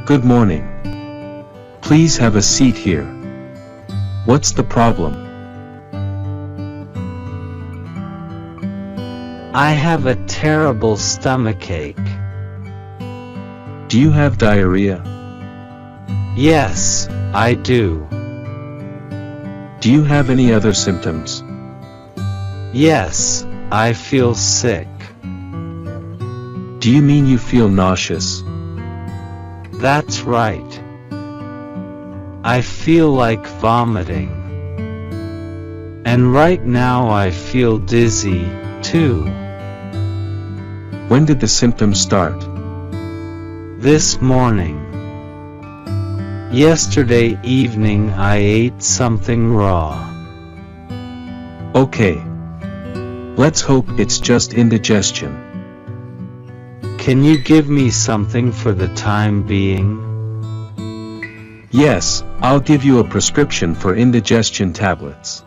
Good morning. Please have a seat here. What's the problem? I have a terrible stomachache. Do you have diarrhea? Yes, I do. Do you have any other symptoms? Yes, I feel sick. Do you mean you feel nauseous? That's right. I feel like vomiting. And right now I feel dizzy, too. When did the symptoms start? This morning. Yesterday evening I ate something raw. Okay. Let's hope it's just indigestion. Can you give me something for the time being? Yes, I'll give you a prescription for indigestion tablets.